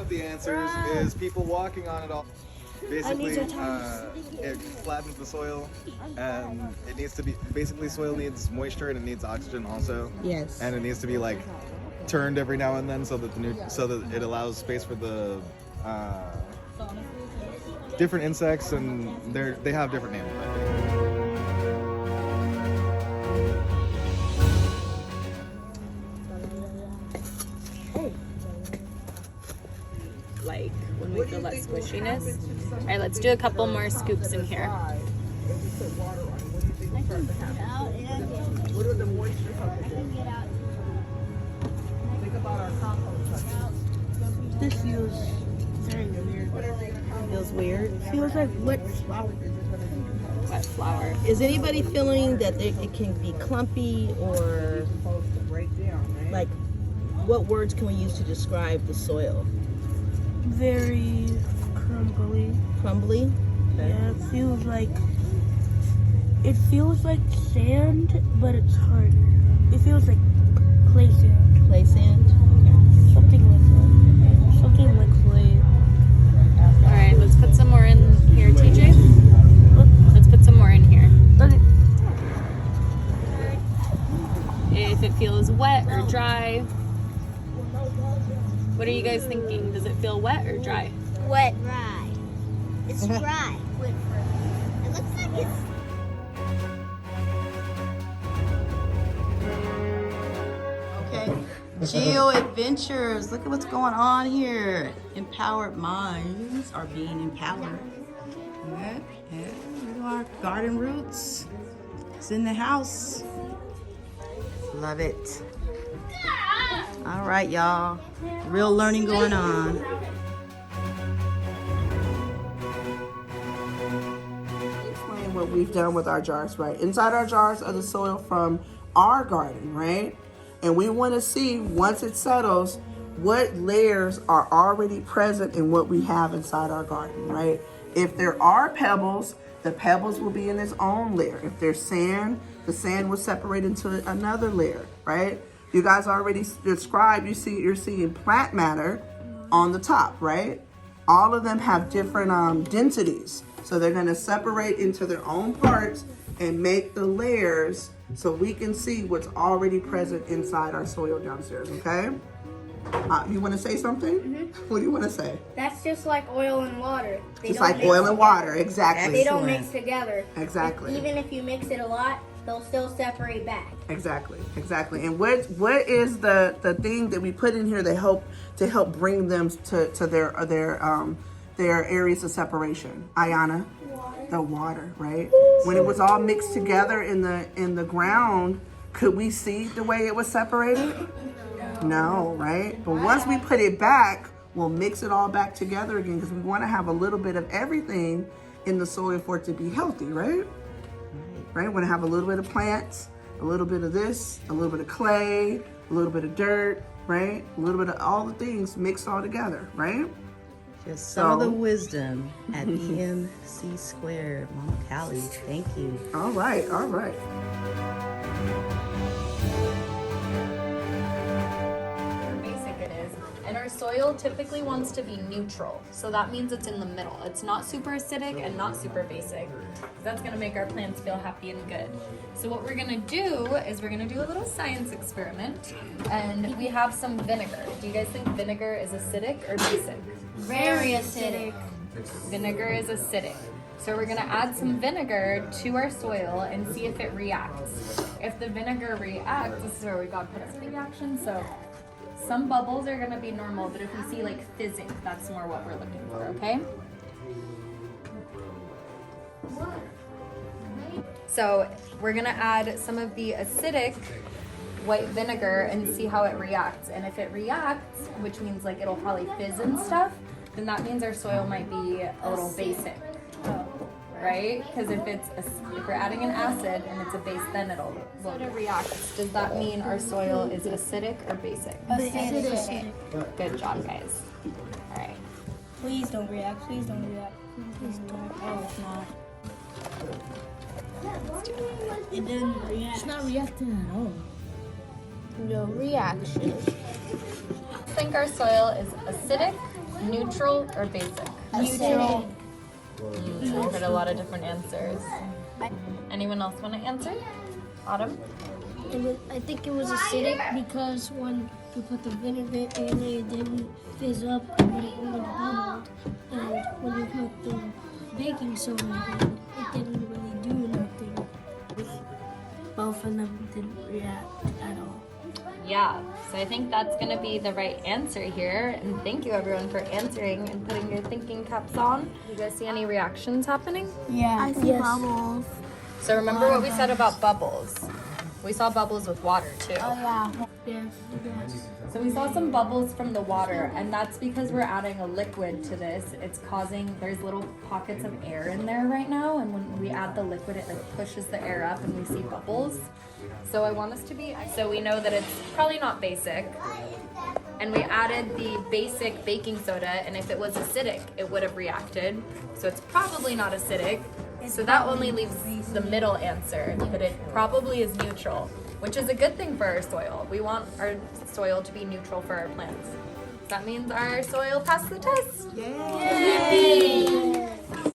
of the answers is people walking on it all. Basically, it flattens the soil, and it needs to be, basically soil needs moisture and it needs oxygen also. Yes. And it needs to be like turned every now and then so that so that it allows space for the different insects, and they have different names, I think. Like when we feel that squishiness. All right, let's do a couple more scoops in here. What are the moisture This feels very weird. Feels weird? Feels like wet flour. Wet flour. Is anybody feeling that it can be clumpy, or like what words can we use to describe the soil? Very crumbly. Crumbly? Okay. Yeah, it feels like sand, but it's harder. It feels like clay sand. Clay sand? Yeah, something like that. Something like clay. All right, let's put some more in here, TJ. Let's put some more in here. Okay. If it feels wet or dry. What are you guys thinking? Does it feel wet or dry? Wet. Dry. It's dry. It looks like it's... Okay. Geo Adventures. Look at what's going on here. Empowered minds are being empowered. Yeah, look at our garden roots. It's in the house. Love it. All right, y'all. Real learning going on. Explain what we've done with our jars, right? Inside our jars are the soil from our garden, right? And we want to see, once it settles, what layers are already present in what we have inside our garden, right? If there are pebbles, the pebbles will be in its own layer. If there's sand, the sand will separate into another layer, right? You guys already described, you're seeing plant matter on the top, right? All of them have different densities. So they're gonna separate into their own parts and make the layers so we can see what's already present inside our soil downstairs, okay? You wanna say something? Mm-hmm. What do you wanna say? That's just like oil and water. Just like oil and water, exactly. They don't mix together. Exactly. Even if you mix it a lot, they'll still separate back. Exactly. And what is the thing that we put in here to help bring them to their areas of separation? Ayana? Water. The water, right? When it was all mixed together in the ground, could we see the way it was separated? No, right? But once we put it back, we'll mix it all back together again, because we want to have a little bit of everything in the soil for it to be healthy, right? Right? We want to have a little bit of plants, a little bit of this, a little bit of clay, a little bit of dirt, right? A little bit of all the things mixed all together, right? Just some of the wisdom at EMC squared. Mama Callie, thank you. All right. Basic it is. And our soil typically wants to be neutral. So that means it's in the middle. It's not super acidic and not super basic. That's gonna make our plants feel happy and good. So what we're gonna do is we're gonna do a little science experiment. And we have some vinegar. Do you guys think vinegar is acidic or basic? Very acidic. Vinegar is acidic. So we're gonna add some vinegar to our soil and see if it reacts. If the vinegar reacts, this is where we gotta put a reaction. So some bubbles are gonna be normal, but if we see like fizzing, that's more what we're looking for, okay? So we're gonna add some of the acidic white vinegar and see how it reacts. And if it reacts, which means like it'll probably fizz and stuff, then that means our soil might be a little basic, right? Because if we're adding an acid and it's a base, then when it reacts, does that mean our soil is acidic or basic? Acidic. Good job, guys. All right. Please don't react. Please don't react. Please don't. Oh, it's not. It didn't react. It's not reacting at all. No reaction. I think our soil is acidic Neutral or basic? Neutral. I've heard a lot of different answers. Anyone else want to answer? Autumn? I think it was acidic because when you put the vinegar in it didn't fizz up, but it only bubbled. And when you put the baking soda in, it didn't really do nothing. Both of them didn't react at all. Yeah, so I think that's going to be the right answer here. And thank you everyone for answering and putting your thinking caps on. You guys see any reactions happening? Yeah. I see bubbles. So remember what we said about bubbles. We saw bubbles with water too. Yeah. Yes. So we saw some bubbles from the water, and that's because we're adding a liquid to this. It's causing, there's little pockets of air in there right now, and when we add the liquid, it like pushes the air up and we see bubbles. So I want us to be, so we know that it's probably not basic. And we added the basic baking soda, and if it was acidic, it would have reacted. So it's probably not acidic. So that only leaves the middle answer, that it probably is neutral, which is a good thing for our soil. We want our soil to be neutral for our plants. That means our soil passed the test. Yay!